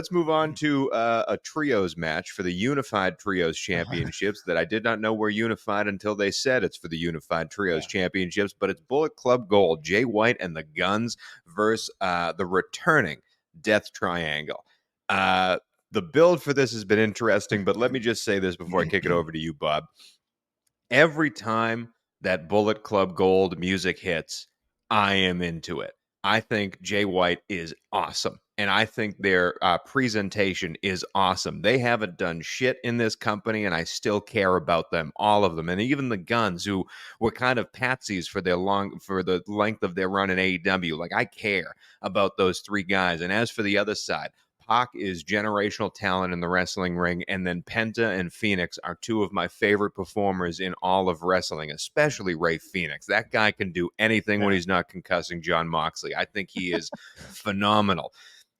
Let's move on to a trios match for the Unified Trios Championships that I did not know were unified until they said it's for the Unified Trios Championships, but it's Bullet Club Gold, Jay White and the Guns versus the returning Death Triangle. The build for this has been interesting, but let me just say this before I kick it over to you, Bob. Every time that Bullet Club Gold music hits, I am into it. I think Jay White is awesome. And I think their presentation is awesome. They haven't done shit in this company, and I still care about them, all of them. And even the Guns, who were kind of patsies for the length of their run in AEW. Like, I care about those three guys. And as for the other side, Pac is generational talent in the wrestling ring, and then Penta and Phoenix are two of my favorite performers in all of wrestling, especially Ray Phoenix. That guy can do anything when he's not concussing John Moxley. I think he is phenomenal.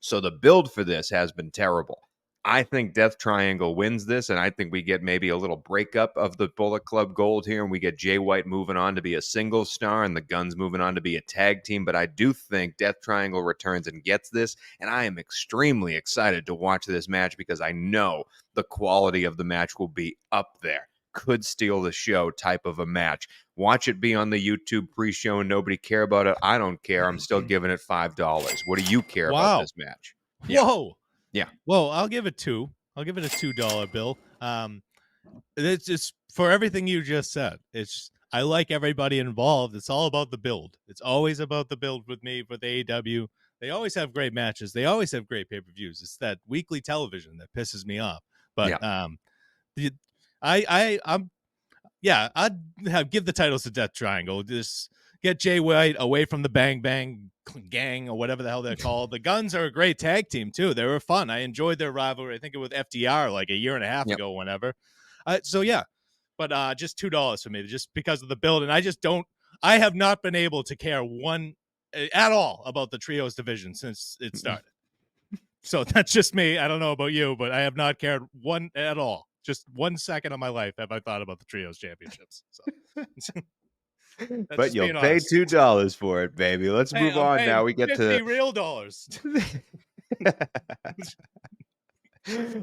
So the build for this has been terrible. I think Death Triangle wins this, and I think we get maybe a little breakup of the Bullet Club Gold here, and we get Jay White moving on to be a single star and the Guns moving on to be a tag team. But I do think Death Triangle returns and gets this, and I am extremely excited to watch this match because I know the quality of the match will be up there. Could steal the show type of a match. Watch it be on the YouTube pre-show and nobody care about it. I don't care. I'm still giving it $5. What do you care about this match? Whoa. Yeah. Well, I'll give it $2. I'll give it a $2 bill. It's just for everything you just said. I like everybody involved. It's all about the build. It's always about the build with me for the AEW. They always have great matches. They always have great pay-per-views. It's that weekly television that pisses me off. But I'd give the titles to Death Triangle. Just get Jay White away from the Bang Bang gang or whatever the hell they're called. The Guns are a great tag team too. They were fun. I enjoyed their rivalry. I think it was FDR like a year and a half ago, whenever. But just $2 for me, just because of the build. And I have not been able to care one at all about the trios division since it started. So that's just me. I don't know about you, but I have not cared one at all. Just 1 second of my life have I thought about the trios championships. So. But you'll pay $2 for it, baby. Let's move on now. We get 50 real dollars.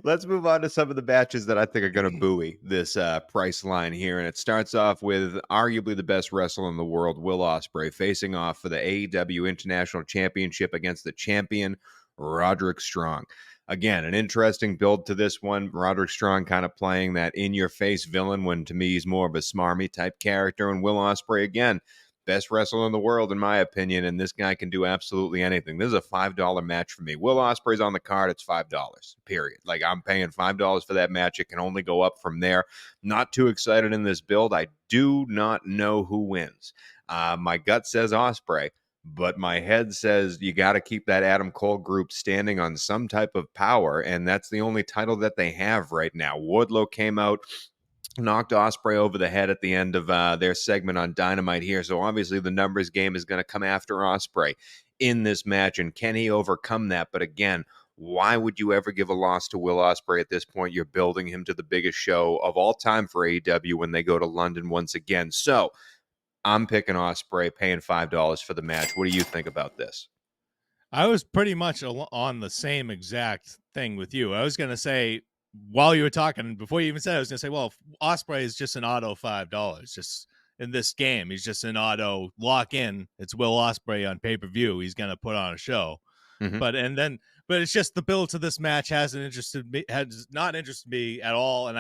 Let's move on to some of the matches that I think are going to buoy this price line here. And it starts off with arguably the best wrestler in the world, Will Ospreay, facing off for the AEW International Championship against the champion, Roderick Strong. Again, an interesting build to this one. Roderick Strong kind of playing that in-your-face villain when, to me, he's more of a smarmy type character. And Will Ospreay, again, best wrestler in the world, in my opinion, and this guy can do absolutely anything. This is a $5 match for me. Will Ospreay's on the card. It's $5, period. Like, I'm paying $5 for that match. It can only go up from there. Not too excited in this build. I do not know who wins. My gut says Ospreay. But my head says you got to keep that Adam Cole group standing on some type of power, and that's the only title that they have right now. Wardlow came out, knocked Ospreay over the head at the end of their segment on Dynamite here, so obviously the numbers game is going to come after Ospreay in this match, and can he overcome that? But again, why would you ever give a loss to Will Ospreay at this point? You're building him to the biggest show of all time for AEW when they go to London once again. So I'm picking Ospreay, paying $5 for the match. What do you think about this? I was pretty much on the same exact thing with you. I was going to say, while you were talking, before you even said it, I was going to say, well, Ospreay is just an auto $5. Just in this game, he's just an auto lock in. It's Will Ospreay on pay-per-view. He's going to put on a show. Mm-hmm. But it's just the build to this match has not interested me at all. And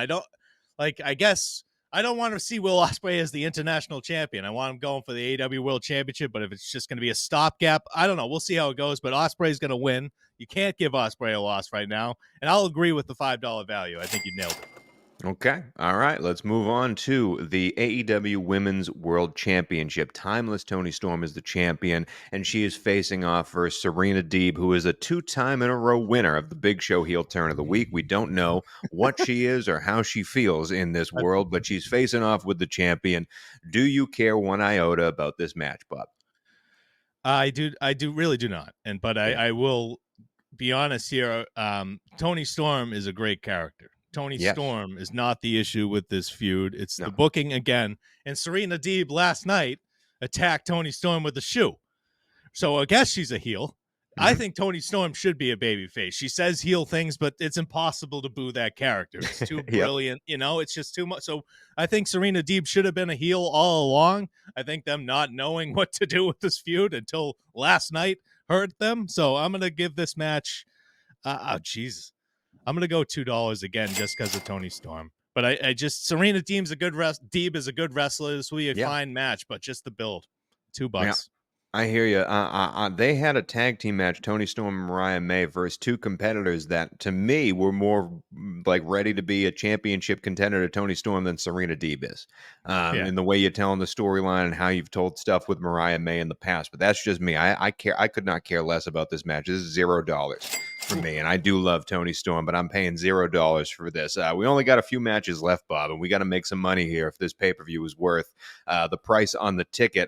I guess I don't want to see Will Ospreay as the international champion. I want him going for the AEW World Championship, but if it's just going to be a stopgap, I don't know. We'll see how it goes, but Ospreay's going to win. You can't give Ospreay a loss right now, and I'll agree with the $5 value. I think you nailed it. Okay. All right. Let's move on to the AEW Women's World Championship. Timeless Toni Storm is the champion, and she is facing off for Serena Deeb, who is a 2-time-in-a-row winner of the Big Show Heel Turn of the Week. We don't know what she is or how she feels in this world, but she's facing off with the champion. Do you care one iota about this match, Bob? I really do not. But I will be honest here. Toni Storm is a great character. Toni Storm is not the issue with this feud. It's the booking again. And Serena Deeb last night attacked Toni Storm with the shoe. So I guess she's a heel. I think Toni Storm should be a babyface. She says heel things, but it's impossible to boo that character. It's too Yep. brilliant. It's just too much. So I think Serena Deeb should have been a heel all along. I think them not knowing what to do with this feud until last night hurt them. So I'm going to give this match, Jesus. I'm going to go $2 again just because of Toni Storm. But I just, Serena Deeb's Deeb is a good wrestler. This will be a fine match, but just the build. $2. Yeah. I hear you. They had a tag team match, Toni Storm and Mariah May, versus two competitors that, to me, were more like ready to be a championship contender to Toni Storm than Serena Deeb is. In the way you're telling the storyline and how you've told stuff with Mariah May in the past. But that's just me. I could not care less about this match. This is $0 for me, and I do love Toni Storm, but I'm paying $0 for this. We only got a few matches left, Bob, and we got to make some money here if this pay-per-view is worth the price on the ticket.